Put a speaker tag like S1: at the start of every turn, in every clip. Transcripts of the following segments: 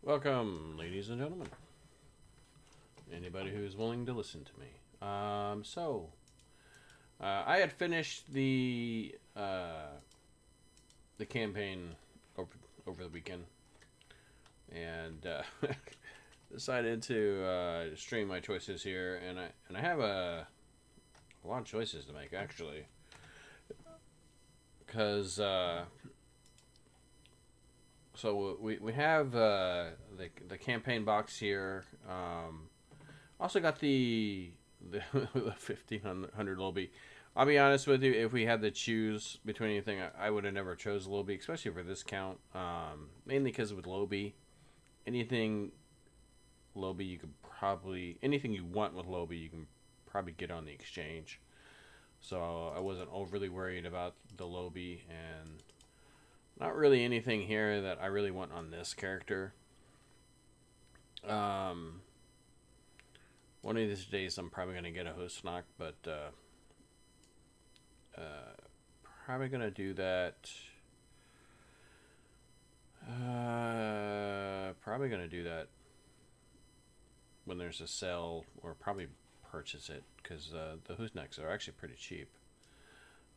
S1: Welcome, ladies and gentlemen. Anybody who's willing to listen to me. I had finished the campaign over over the weekend, and decided to stream my choices here, and I have a lot of choices to make actually, because we have the campaign box here. Also got the 1500 Lobby. I'll be honest with you. If we had to choose between anything, I would have never chose Lobby, especially for this count. Mainly because with Lobby, anything Lobby you could probably anything you want with Lobby you can probably get on the exchange. So I wasn't overly worried about the Lobby, and not really anything here that I really want on this character. Um, One of these days I'm probably gonna get a host knock, but probably gonna do that. Probably gonna do that when there's a sale, or probably purchase it because the host knocks are actually pretty cheap.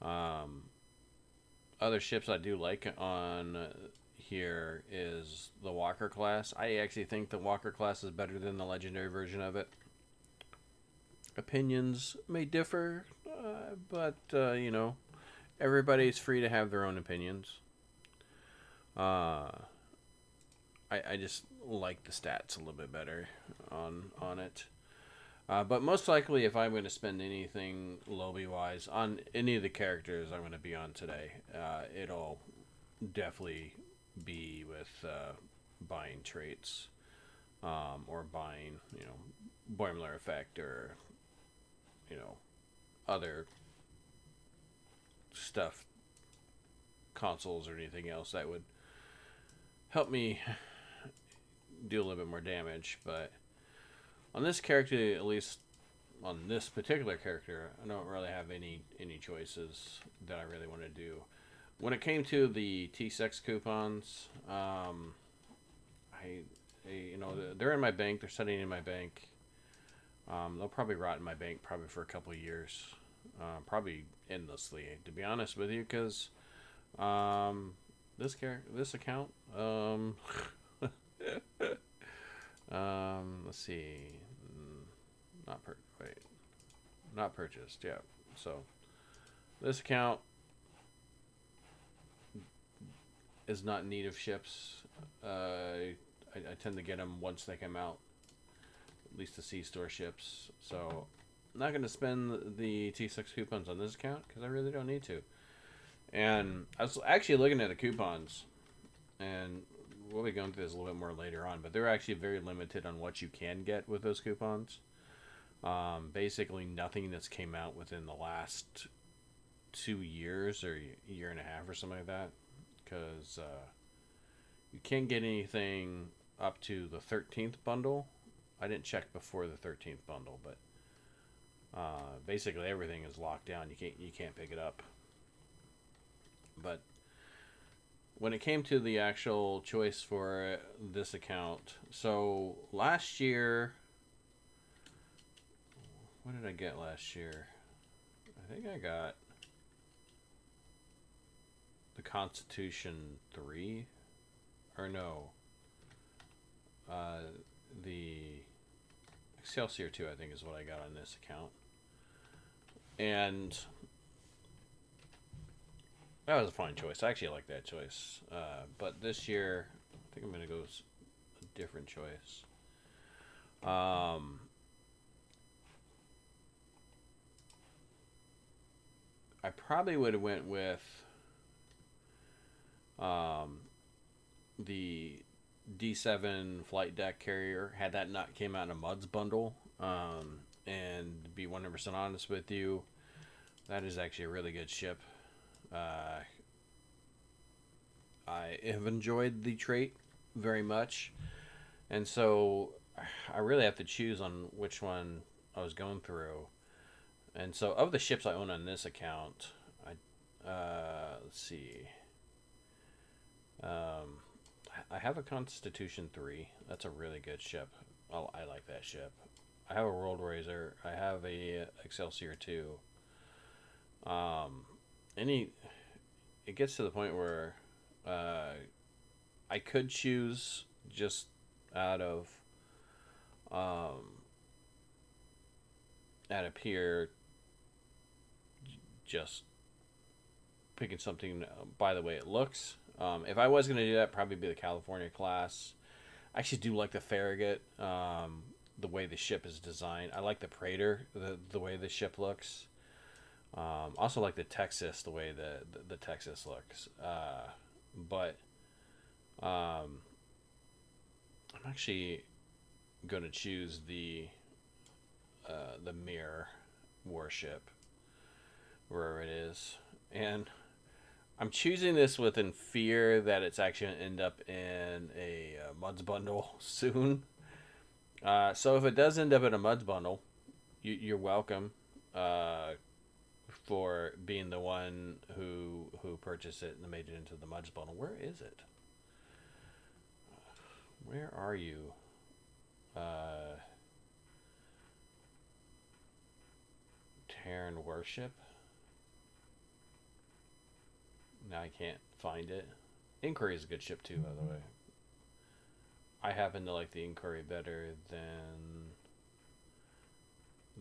S1: Um, Other ships I do like on here is the Walker class. I actually think the Walker class is better than the legendary version of it. Opinions may differ, but everybody's free to have their own opinions. Uh, I just like the stats a little bit better on it. But most likely, if I'm going to spend anything lobby wise on any of the characters I'm going to be on today, it'll definitely be with buying traits, or buying, Boimler effect, or you know other stuff, consoles or anything else that would help me do a little bit more damage. But on this character, at least on this particular character, I don't really have any choices that I really want to do. When it came to the T6 coupons, they're in my bank. They're sitting in my bank. They'll probably rot in my bank probably for a couple of years, probably endlessly, to be honest with you, because this account, let's see, not per wait, not purchased. Yeah, so this account is not in need of ships. I tend to get them once they come out, at least the C store ships. So I'm not going to spend the T6 coupons on this account because I really don't need to. And I was actually looking at the coupons, and we'll be going through this a little bit more later on, but they're actually very limited on what you can get with those coupons. Basically, nothing that's came out within the last 2 years or year and a half or something like that, because you can't get anything up to the 13th bundle. I didn't check before the 13th bundle, but basically everything is locked down. You can't pick it up. But when it came to the actual choice for this account, so last year, what did I get last year? I think I got the Constitution 3, or no, the Excelsior 2, I think is what I got on this account. And that was a fine choice. I actually like that choice. But this year, I think I'm going to go with a different choice. I probably would have went with the D7 flight deck carrier, had that not came out in a Muds bundle. And to be 100% honest with you, that is actually a really good ship. I have enjoyed the trait very much, and so I really have to choose on which one I was going through. And so, of the ships I own on this account, let's see, I I have a Constitution 3. That's a really good ship. Oh, I like that ship. I have a World Razor. I have a Excelsior 2. Um, any it gets to the point where uh, I could choose just out of um, out of pure just picking something by the way it looks. If I was going to do that, probably be the California class. I actually do like the Farragut, the way the ship is designed. I like the Praetor, the way the ship looks. Also like the Texas, the way the Texas looks. But um, I'm actually going to choose the Mir warship, wherever it is, and I'm choosing this within fear that it's actually going to end up in a Muds bundle soon. So if it does end up in a Muds bundle, you're welcome for being the one who purchased it and made it into the Muds bundle. Where is it? Where are you? Terran Worship? Now I can't find it. Inquiry is a good ship too, by the way. I happen to like the Inquiry better than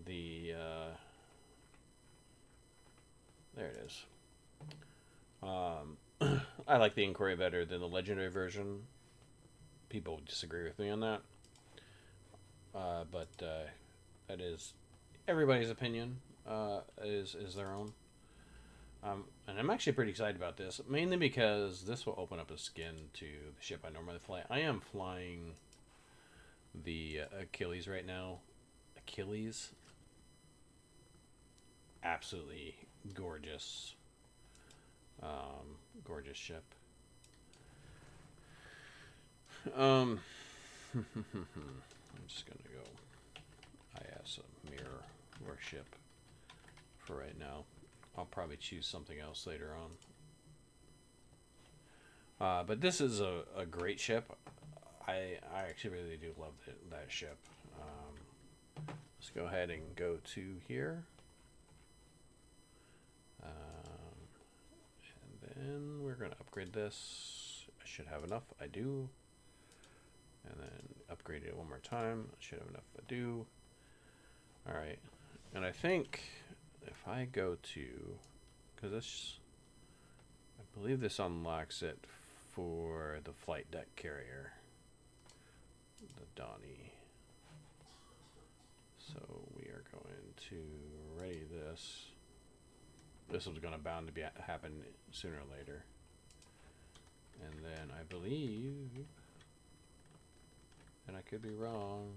S1: the there it is. I like the Inquiry better than the Legendary version. People disagree with me on that, but that is everybody's opinion. Is their own. And I'm actually pretty excited about this, mainly because this will open up a skin to the ship I normally fly. I am flying the Achilles right now. Achilles, absolutely gorgeous, gorgeous ship. I'm just gonna go IS a mirror warship for right now. I'll probably choose something else later on. But this is a great ship. I actually really do love that ship. Let's go ahead and go to here. And then we're going to upgrade this. I should have enough. I do. And then upgrade it one more time. I should have enough. I do. Alright. And I think if I go to, because this, I believe this unlocks it for the flight deck carrier, the Donnie. So we are going to ready this. This is going to bound to be happen sooner or later. And then I believe, and I could be wrong,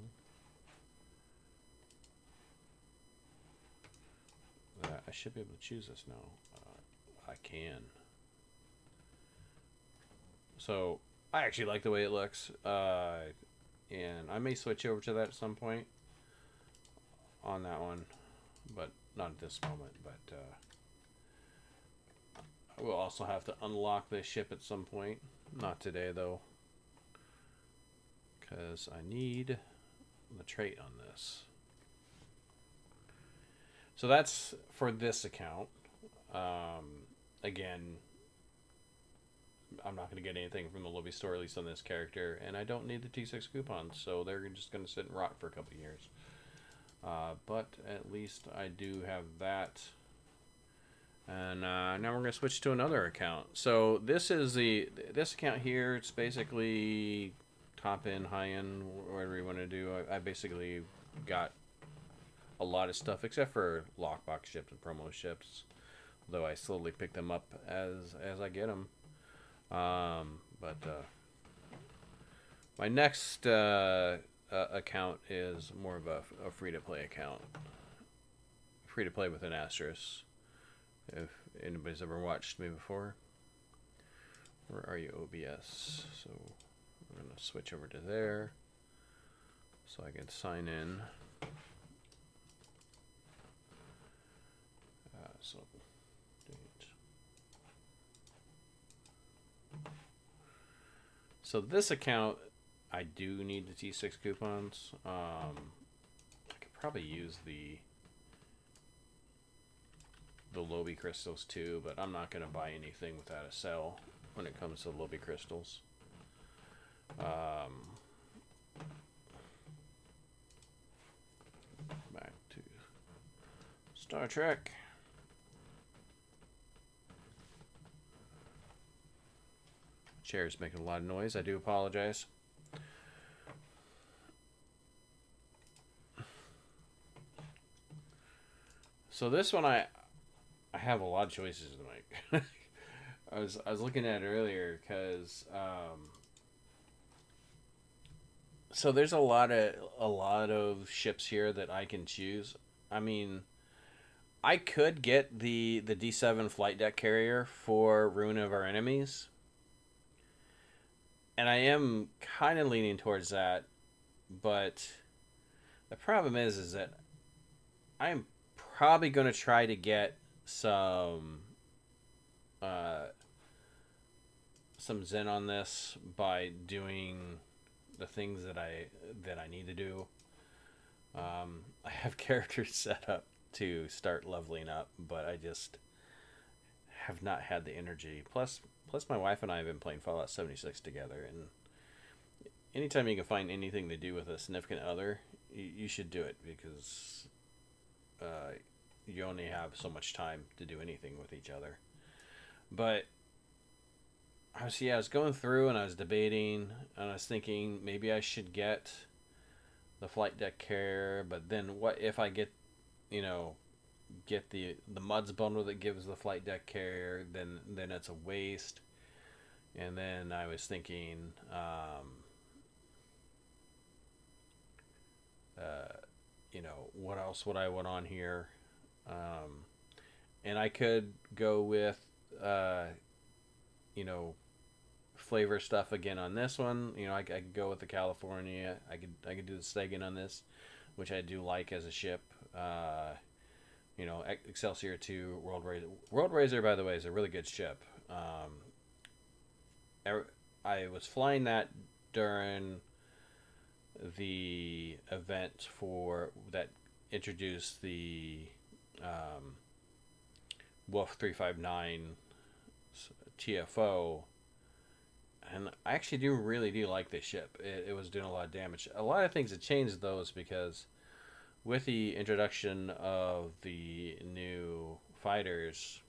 S1: that I should be able to choose this now. I can. So I actually like the way it looks, and I may switch over to that at some point on that one, but not at this moment. But I will also have to unlock this ship at some point. Not today though, because I need the trait on this. So that's for this account. Again, I'm not going to get anything from the Lobby store, at least on this character, and I don't need the T6 coupons, so they're just going to sit and rot for a couple years. But at least I do have that. And now we're going to switch to another account. So this is this account here. It's basically top end, high end, whatever you want to do. I basically got a lot of stuff except for lockbox ships and promo ships, though I slowly pick them up as I get them. But my next account is more of a free-to-play account. Free-to-play with an asterisk. If anybody's ever watched me before. Where are you, OBS? So we're going to switch over to there so I can sign in. So this account, I do need the T6 coupons. I could probably use the Lobby crystals too, but I'm not going to buy anything without a sell when it comes to Lobby crystals. Back to Star Trek. Chair's making a lot of noise. I do apologize. So this one, I have a lot of choices to make. I was looking at it earlier because so there's a lot of ships here that I can choose. I mean, I could get the D7 flight deck carrier for Ruin of Our Enemies, and I am kind of leaning towards that, but the problem is that I'm probably going to try to get uh, some Zen on this by doing the things that I need to do. I have characters set up to start leveling up, but I just have not had the energy. Plus, my wife and I have been playing Fallout 76 together, and anytime you can find anything to do with a significant other, you should do it because you only have so much time to do anything with each other. But I was going through and I was debating and I was thinking maybe I should get the flight deck carrier, but then what if I get get the Muds bundle that gives the flight deck carrier? Then it's a waste. And then I was thinking, what else would I want on here? And I could go with, flavor stuff again on this one. I could go with the California. I could do the Stegan on this, which I do like as a ship. Excelsior 2, World Razor. World Razor, by the way, is a really good ship. I was flying that during the event for that introduced the Wolf 359 TFO, and I actually really do like this ship. It was doing a lot of damage. A lot of things have changed those because with the introduction of the new fighters,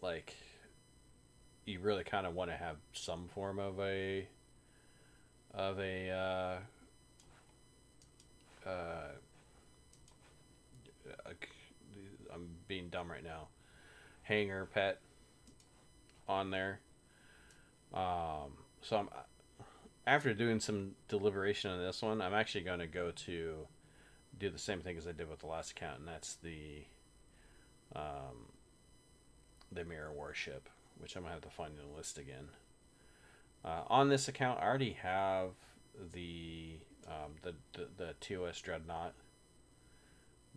S1: like you really kind of want to have some form of a I'm being dumb right now. Hangar pet on there. So I'm after doing some deliberation on this one, I'm actually going to go to do the same thing as I did with the last account, and that's the Mirror Warship, which I'm gonna have to find in the list again. On this account, I already have the TOS Dreadnought.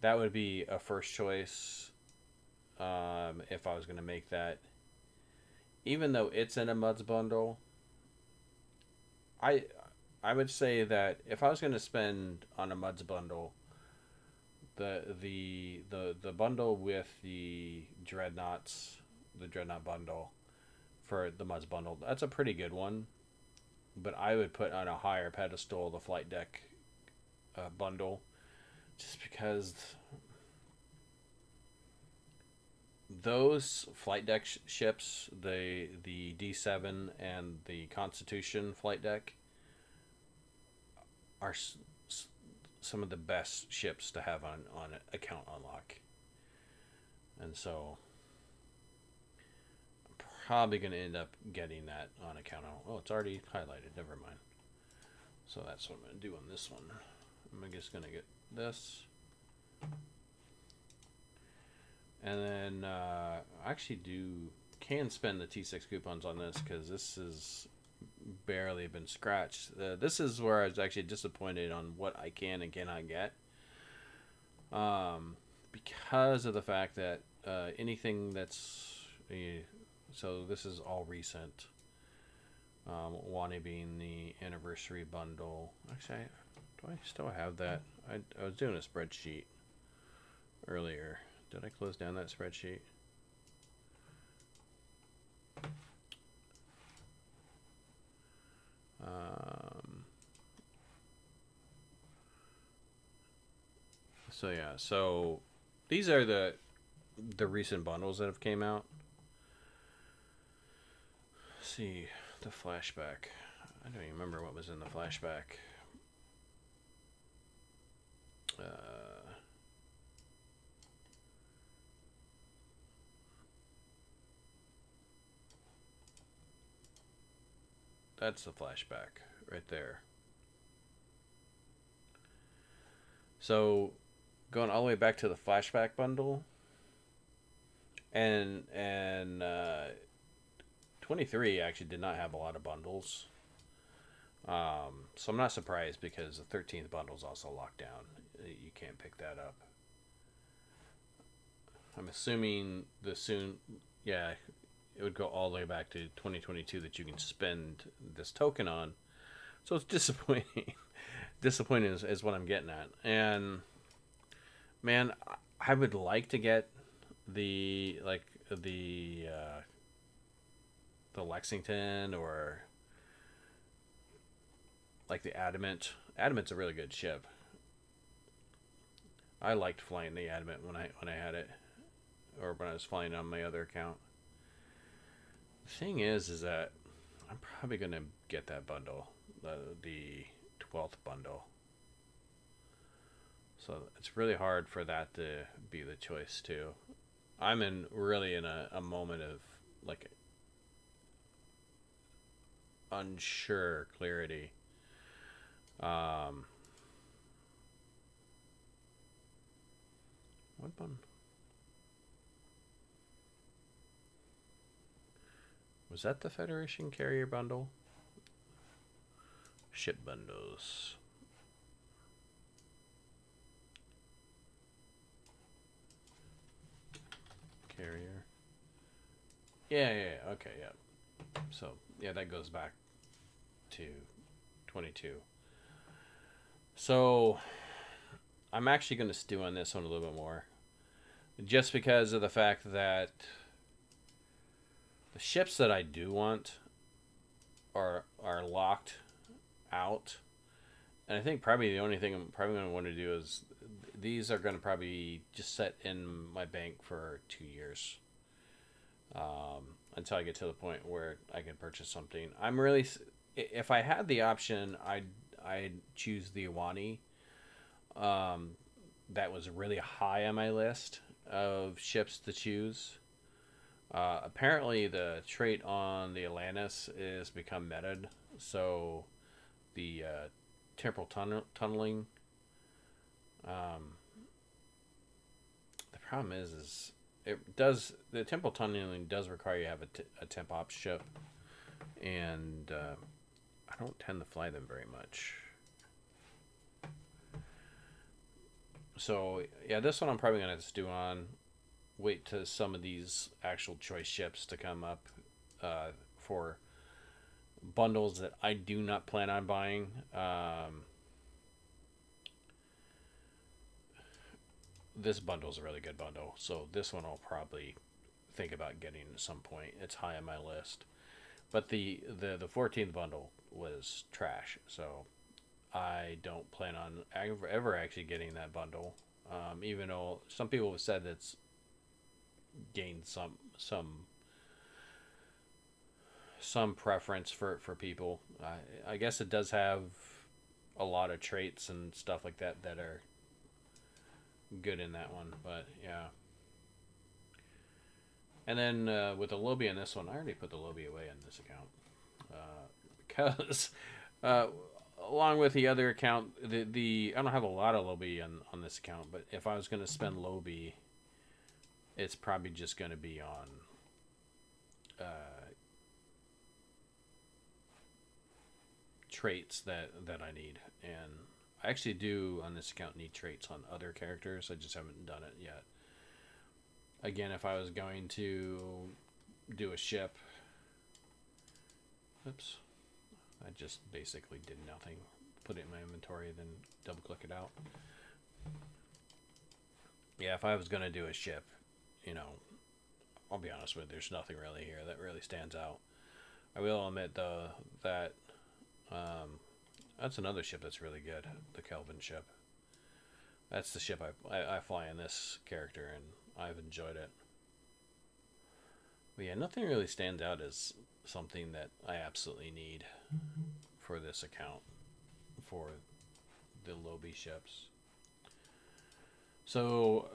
S1: That would be a first choice if I was going to make that. Even though it's in a Muds bundle, I would say that if I was going to spend on a Muds bundle, the bundle with the Dreadnoughts, the Dreadnought bundle for the Muds bundle, that's a pretty good one. But I would put on a higher pedestal the flight deck bundle, just because those flight deck ships, the D7 and the Constitution flight deck, are some of the best ships to have on account unlock. And so I'm probably going to end up getting that on account. Oh, it's already highlighted. Never mind. So that's what I'm going to do on this one. I'm just going to get this. And then I actually can spend the T6 coupons on this because this has barely been scratched. This is where I was actually disappointed on what I can and cannot get. Because of the fact that anything that's So this is all recent. Wani being the anniversary bundle. Actually, do I still have that? I was doing a spreadsheet earlier. Did I close down that spreadsheet? So yeah, so these are the recent bundles that have came out. Let's see, the flashback. I don't even remember what was in the flashback. That's the flashback right there. So going all the way back to the flashback bundle, and 23 actually did not have a lot of bundles. So I'm not surprised because the 13th bundle is also locked down. You can't pick that up. I'm assuming yeah, it would go all the way back to 2022 that you can spend this token on. So it's disappointing. Disappointing is what I'm getting at. And man, I would like to get the the Lexington or like the Adamant. Adamant's a really good ship. I liked flying the Adamant when I had it, or when I was flying on my other account. The thing is that I'm probably gonna get that bundle, the 12th bundle. So it's really hard for that to be the choice too. I'm in a moment of like unsure clarity. Um, what bundle? Was that the Federation carrier bundle? Ship bundles. Carrier. Yeah. Okay, yeah. So, yeah, that goes back to 22. So, I'm actually going to stew on this one a little bit more. Just because of the fact that the ships that I do want are locked out. And I think probably the only thing I'm probably going to want to do is these are going to probably just set in my bank for 2 years, until I get to the point where I can purchase something. I'm really, if I had the option, I'd choose the Iwani. That was really high on my list of ships to choose. Apparently, the trait on the Atlantis is become meted, so the temporal tunneling. Um, the problem is the temporal tunneling does require you to have a temp ops ship, and I don't tend to fly them very much. So yeah, this one I'm probably gonna stew on. Wait to some of these actual choice ships to come up for bundles that I do not plan on buying. This bundle is a really good bundle, so this one I'll probably think about getting at some point. It's high on my list, but the 14th bundle was trash, so I don't plan on ever actually getting that bundle. Even though some people have said that's gained some preference for people. I guess it does have a lot of traits and stuff like that that are good in that one, but yeah. And then with the Lobby in this one, I already put the Lobby away in this account, because uh, along with the other account, the I don't have a lot of Lobby on this account, but if I was going to spend Lobby, it's probably just going to be on traits that I need, and I actually do on this account need traits on other characters. I just haven't done it yet. Again, if I was going to do a ship. Oops. I just basically did nothing. Put it in my inventory, then double click it out. Yeah, if I was going to do a ship, you know, I'll be honest with you, there's nothing really here that really stands out. I will admit, though, that that's another ship that's really good, the Kelvin ship. That's the ship I fly in this character, and I've enjoyed it. But yeah, nothing really stands out as something that I absolutely need for this account, for the Lobby ships. So,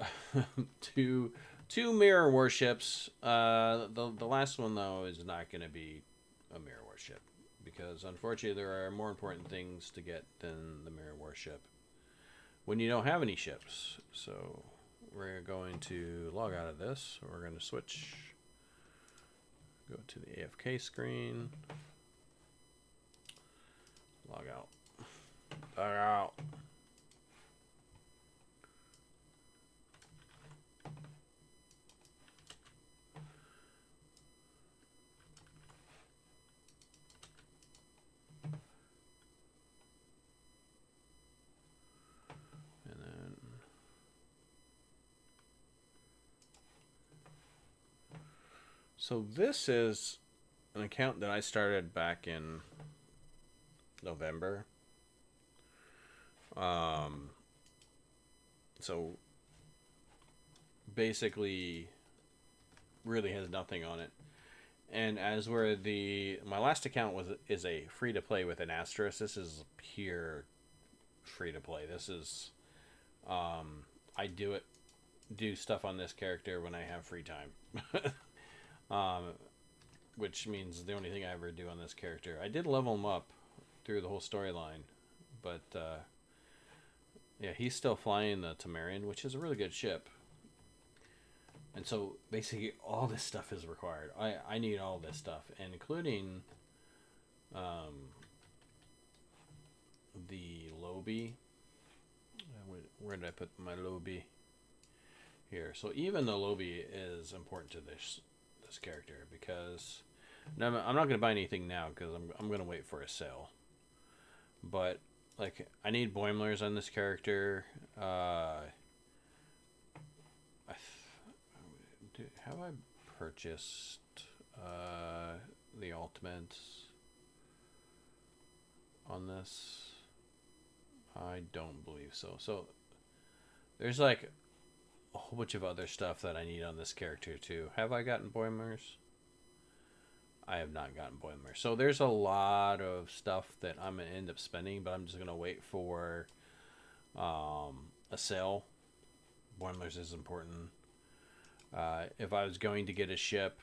S1: two mirror warships. The last one, though, is not going to be a mirror warship, because unfortunately there are more important things to get than the mirror warship when you don't have any ships. So we're going to log out of this. We're going to switch, go to the AFK screen, log out, log out. So this is an account that I started back in November. So basically really has nothing on it. And as where my last account is a free to play with an asterisk, this is pure free to play. This is I do stuff on this character when I have free time. Which means the only thing I ever do on this character. I did level him up through the whole storyline, but yeah, he's still flying the Temerian, which is a really good ship. And so basically all this stuff is required. I need all this stuff, and including the Lobby. Where did I put my Lobby? Here. So even the Lobby is important to this character, because now I'm not going to buy anything now because I'm going to wait for a sale. But like, I need Boimlers on this character. Have I purchased the ultimates on this? I don't believe so. So there's like a whole bunch of other stuff that I need on this character too. Have I gotten Boimlers? I have not gotten Boimlers. So there's a lot of stuff that I'm going to end up spending, but I'm just going to wait for a sale. Boimlers is important. If I was going to get a ship,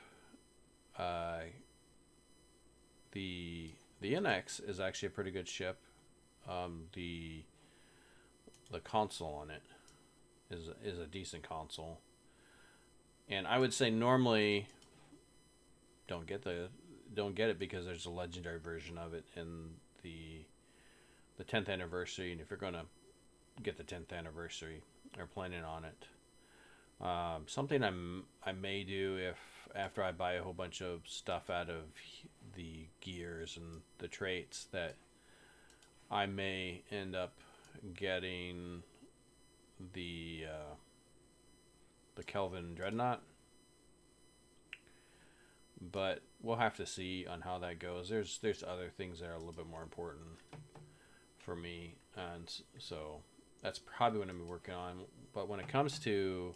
S1: the NX is actually a pretty good ship. The console on it is a decent console, and I would say normally don't get it because there's a legendary version of it in the 10th anniversary, and if you're gonna get the 10th anniversary or planning on it, something I may do if after I buy a whole bunch of stuff out of the gears and the traits, that I may end up getting the Kelvin Dreadnought, but we'll have to see on how that goes. There's other things that are a little bit more important for me, and so that's probably what I'm gonna be working on. But when it comes to,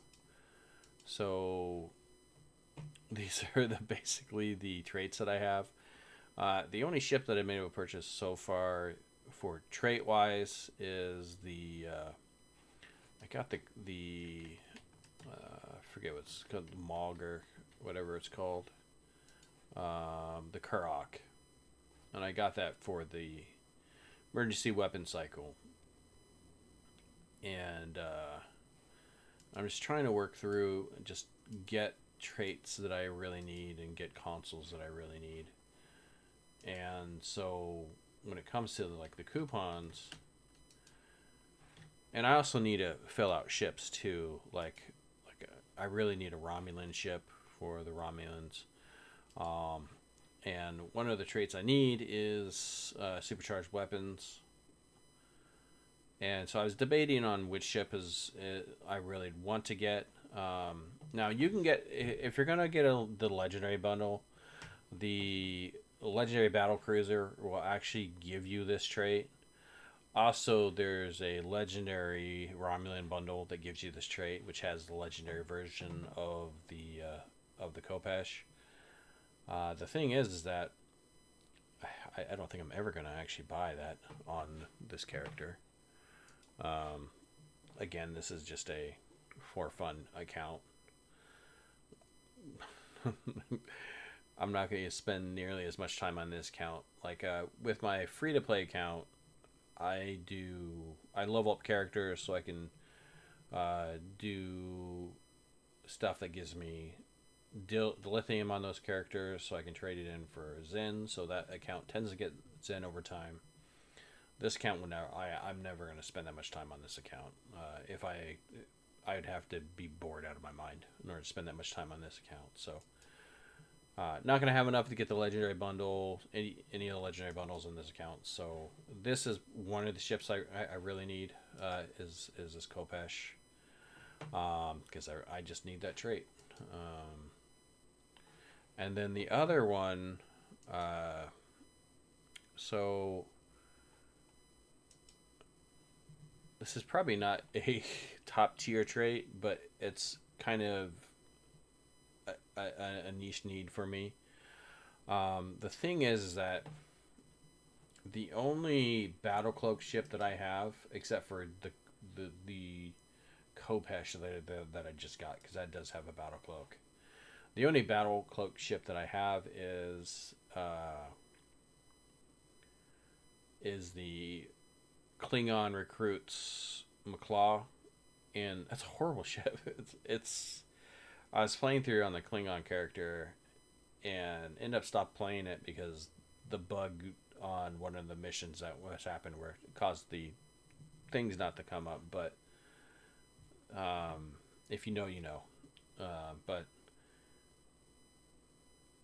S1: so these are basically the traits that I have. The only ship that I've been able to purchase so far for trait wise is the I got the I forget what it's called, the Mog or whatever it's called, the Kurok, and I got that for the emergency weapon cycle, and I'm just trying to work through and just get traits that I really need and get consoles that I really need. And so when it comes to like the coupons, and I also need to fill out ships too. Like I really need a Romulan ship for the Romulans. Um, and one of the traits I need is supercharged weapons. And so I was debating on which ship I really want to get. Now you can get, if you're gonna get the legendary bundle, the legendary battle cruiser will actually give you this trait. Also, there's a legendary Romulan bundle that gives you this trait, which has the legendary version of the Khopesh. The thing is that I don't think I'm ever gonna actually buy that on this character. Um, Again, this is just a for fun account. I'm not going to spend nearly as much time on this account. Like with my free to play account, I level up characters so I can do stuff that gives me lithium on those characters, so I can trade it in for Zen. So that account tends to get Zen over time. This account would never. I'm never going to spend that much time on this account. If I'd have to be bored out of my mind in order to spend that much time on this account. So, not going to have enough to get the legendary bundle, any of the legendary bundles in this account. So, this is one of the ships I really need. Is this Khopesh? Because I just need that trait. And then the other one. So this is probably not a top tier trait, but it's kind of a niche need for me. The thing is that the only battle cloak ship that I have, except for the Khopesh that I just got, because that does have a battle cloak. The only battle cloak ship that I have is the Klingon recruits McClaw, and that's a horrible ship. It's I was playing through on the Klingon character, and ended up stopped playing it because the bug on one of the missions that was happened where it caused the things not to come up. But if you know, you know. But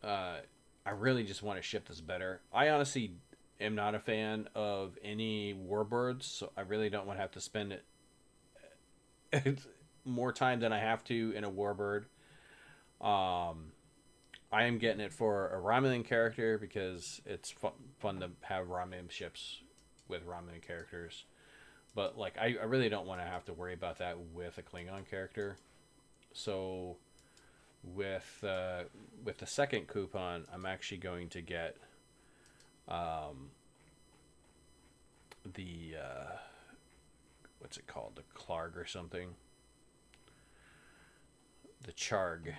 S1: I really just want a ship that's better. I honestly am not a fan of any warbirds, so I really don't want to have to spend more time than I have to in a warbird. I am getting it for a Romulan character because it's fun to have Romulan ships with Romulan characters. But like, I really don't want to have to worry about that with a Klingon character. So with the second coupon, I'm actually going to get the what's it called, the Clarg or something, the Charg,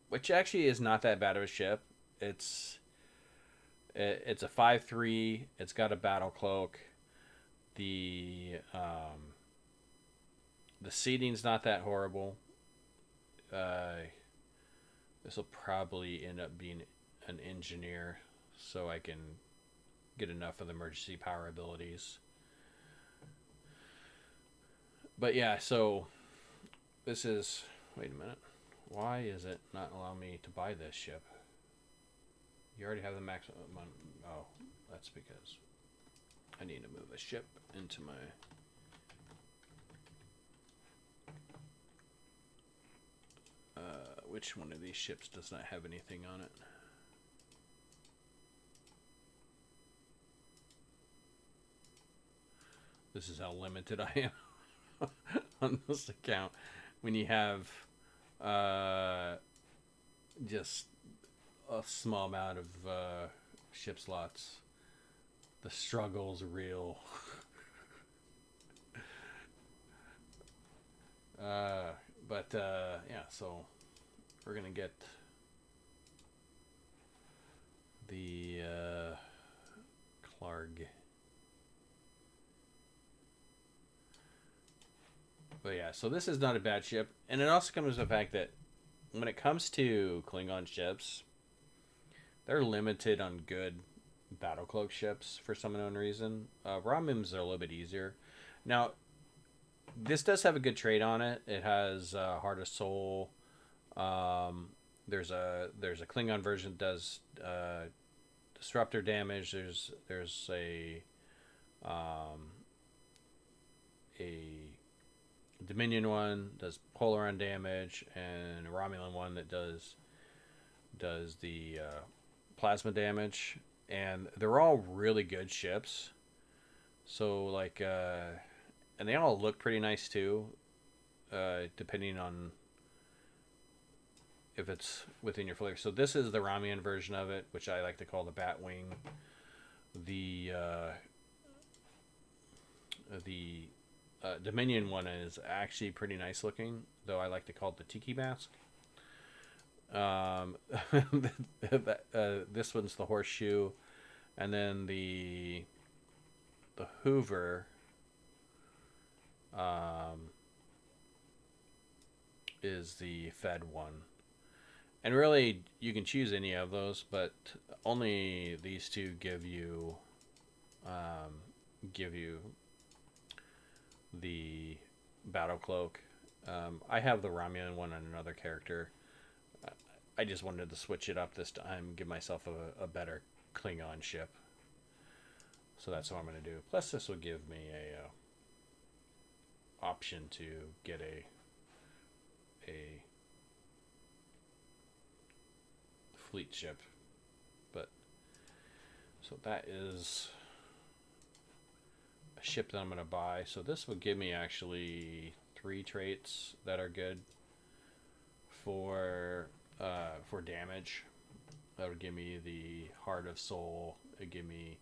S1: which actually is not that bad of a ship. It's a 5/3. It's got a battle cloak. The seating's not that horrible. This will probably end up being an engineer, so I can get enough of the emergency power abilities. But yeah, so this is. Wait a minute. Why is it not allowing me to buy this ship? You already have the maximum. Oh, that's because I need to move a ship into my. Which one of these ships does not have anything on it? This is how limited I am on this account. When you have just a small amount of ship slots, the struggle's real. Yeah, so we're gonna get the Clarg. But yeah, so this is not a bad ship, and it also comes to the fact that when it comes to Klingon ships, they're limited on good battle cloak ships for some unknown reason. Romulans are a little bit easier. Now, this does have a good trait on it. It has Heart of Soul. there's a Klingon version that does disruptor damage. There's a Dominion one does Polaron damage, and a Romulan one that does the plasma damage, and they're all really good ships. So like, and they all look pretty nice too, depending on if it's within your flavor. So this is the Romulan version of it, which I like to call the Batwing. The Dominion one is actually pretty nice looking, though I like to call it the Tiki Mask. This one's the Horseshoe, and then the Hoover is the Fed one. And really, you can choose any of those, but only these two give you the Battle Cloak. I have the Romulan one on another character. I just wanted to switch it up this time, give myself a better Klingon ship. So that's what I'm going to do. Plus, this will give me a option to get a fleet ship. But so that is a ship that I'm going to buy. So this would give me actually 3 traits that are good for damage. That would give me the Heart of Soul. It'd give me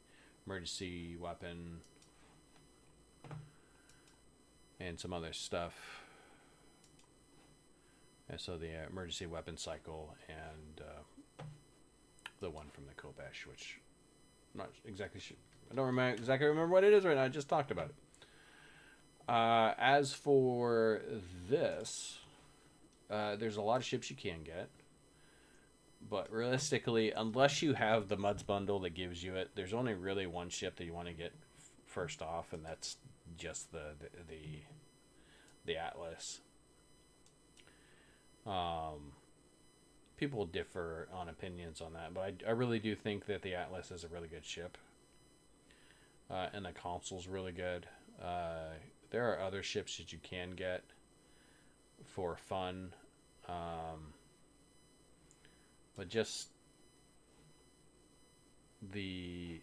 S1: emergency weapon and some other stuff. And so the emergency weapon cycle and the one from the Kobesh, which I'm not exactly sure. I don't remember what it is right now. I just talked about it. As for this, there's a lot of ships you can get. But realistically, unless you have the Muds bundle that gives you it, there's only really one ship that you want to get first off, and that's just the Atlas. People differ on opinions on that, but I really do think that the Atlas is a really good ship. And the console's really good. There are other ships that you can get for fun. But just the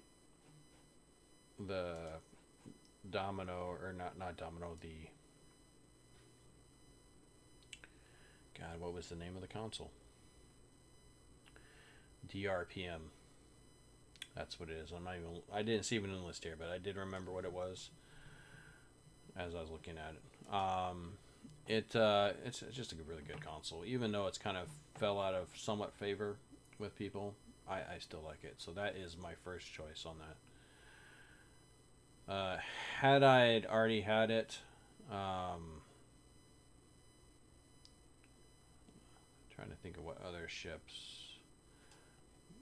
S1: Domino, or not Domino, God, what was the name of the console? DRPM. That's what it is. I didn't see it in the list here, but I did remember what it was as I was looking at it. It's just a really good console, even though it's kind of fell out of somewhat favor with people. I still like it, so that is my first choice on that. Had I already had it, trying to think of what other ships.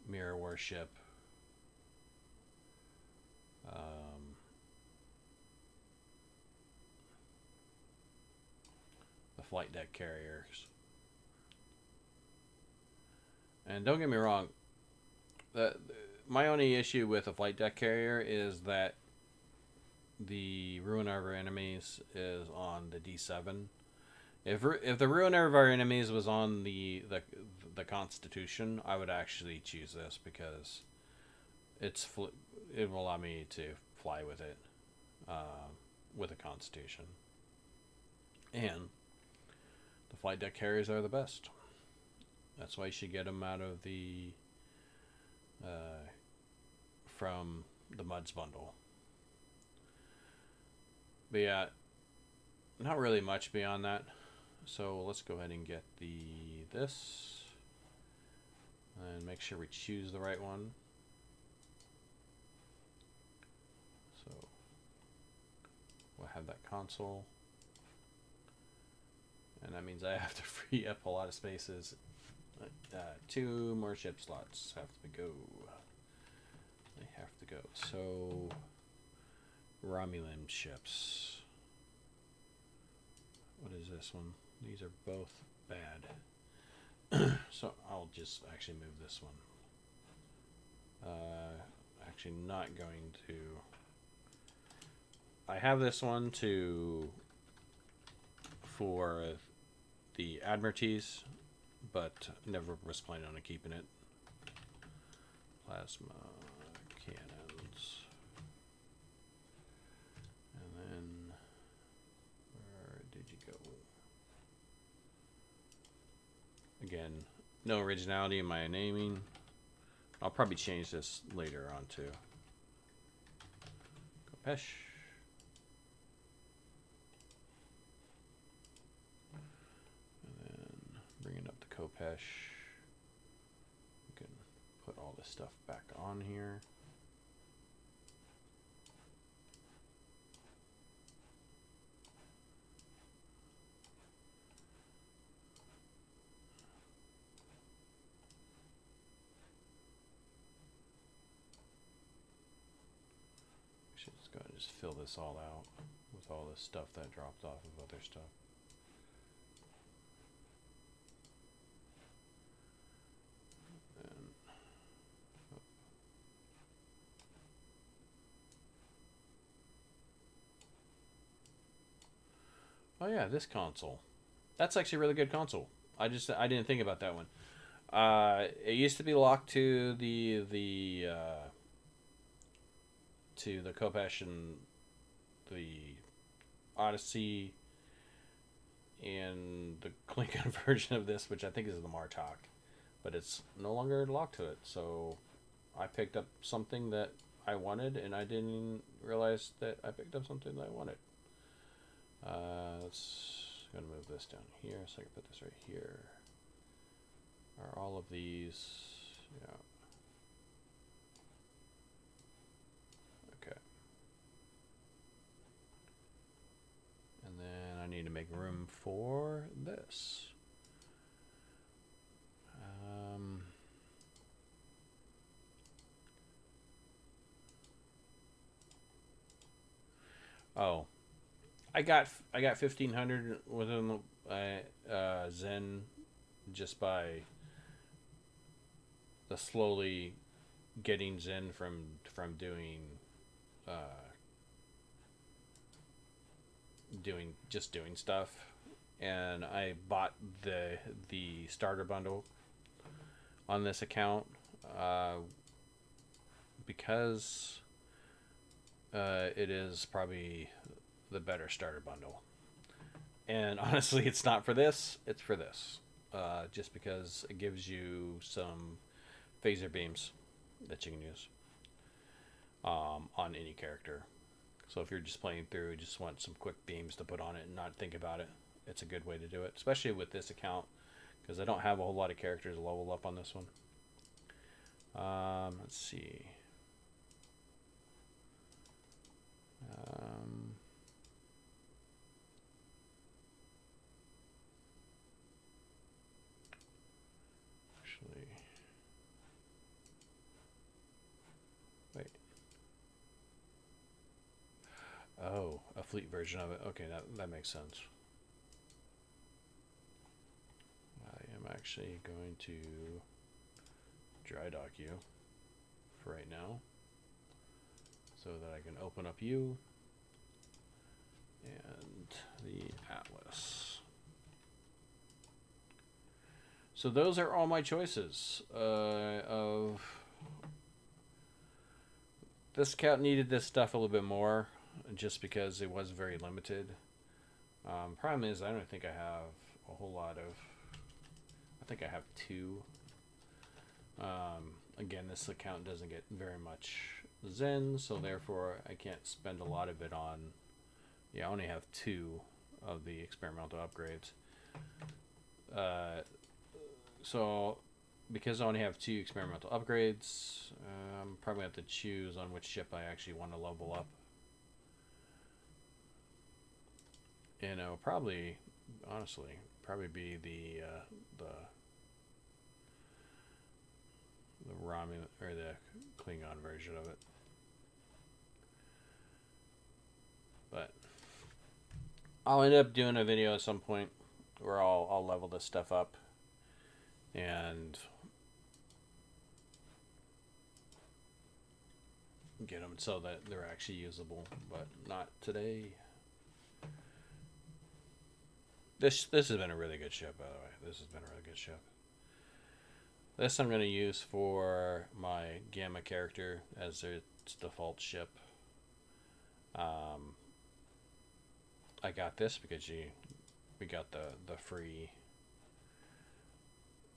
S1: Mirror Warship. The flight deck carriers. And don't get me wrong, my only issue with a flight deck carrier is that the Ruiner of Our Enemies is on the D7. If the Ruiner of Our Enemies was on the Constitution, I would actually choose this because it will allow me to fly with it, with a Constitution. And the flight deck carriers are the best. That's why you should get them out of the from the Muds bundle. But yeah, not really much beyond that. So let's go ahead and get this and make sure we choose the right one. So we'll have that console, and that means I have to free up a lot of spaces. 2 more ship slots have to go. They have to go. So Romulan ships. What is this one? These are both bad. So I'll just actually move this one. Actually not going to. I have this one for the Admiralties, but never was planning on keeping it. Plasma cannons. And then, where did you go? Again, no originality in my naming. I'll probably change this later on too. Khopesh. And then bringing up the Khopesh. We can put all this stuff back on here. Just go ahead and just fill this all out with all this stuff that dropped off of other stuff. And, oh yeah, this console. That's actually a really good console. I didn't think about that one. It used to be locked to the Khopesh and the Odyssey and the Klingon version of this, which I think is the Martok, but it's no longer locked to it. So I picked up something that I wanted, and I didn't realize that I picked up something that I wanted. Let's gonna move this down here so I can put this right here. Are all of these? Yeah. Okay. And then I need to make room for this. Oh, I got 1,500 within Zen just by the slowly getting Zen from doing doing stuff, and I bought the starter bundle on this account because it is probably the better starter bundle. And honestly, it's not for this, it's for this. Just because it gives you some phaser beams that you can use on any character. So if you're just playing through, just want some quick beams to put on it and not think about it, it's a good way to do it, especially with this account, because I don't have a whole lot of characters level up on this one. Let's see. Actually, wait. Oh, a fleet version of it. Okay, that makes sense. I am actually going to dry dock you for right now, so that I can open up you and the Atlas. So those are all my choices. Of this account needed this stuff a little bit more, just because it was very limited. Problem is, I don't think I have a whole lot of. I think I have 2. Again, this account doesn't get very much Zen, so therefore I can't spend a lot of it on. Yeah, I only have 2 of the experimental upgrades. So because I only have 2 experimental upgrades, I'm probably have to choose on which ship I actually want to level up. And it'll probably, honestly, be the Romulan or the Klingon version of it. But I'll end up doing a video at some point where I'll level this stuff up and get them so that they're actually usable, but not today. This has been a really good ship, by the way. This has been a really good ship. This I'm going to use for my Gamma character as its default ship. I got this because we got the free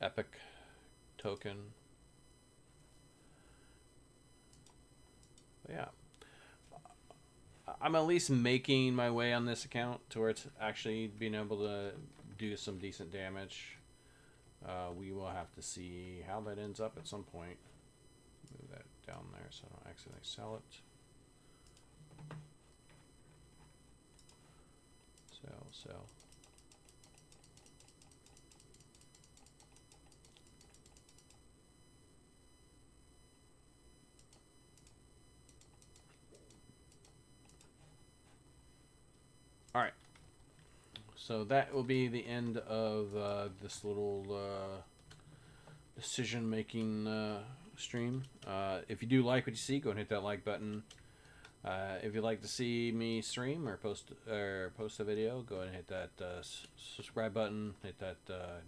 S1: Epic token. But yeah. I'm at least making my way on this account to where it's actually being able to do some decent damage. We will have to see how that ends up at some point. Move that down there so I don't accidentally sell it. Sell. All right. So that will be the end of this little decision-making stream. If you do like what you see, go and hit that like button. If you'd like to see me stream or post a video, go ahead and hit that subscribe button. Hit that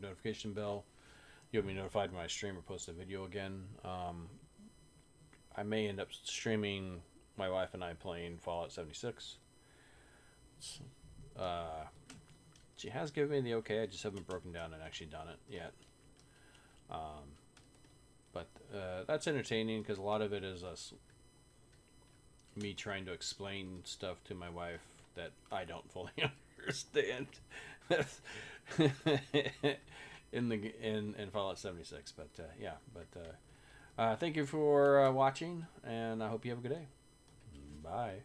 S1: notification bell. You'll be notified when I stream or post a video again. I may end up streaming my wife and I playing Fallout 76. She has given me the okay. I just haven't broken down and actually done it yet. But that's entertaining because a lot of it is me trying to explain stuff to my wife that I don't fully understand in Fallout 76. But yeah, but thank you for watching, and I hope you have a good day. Bye.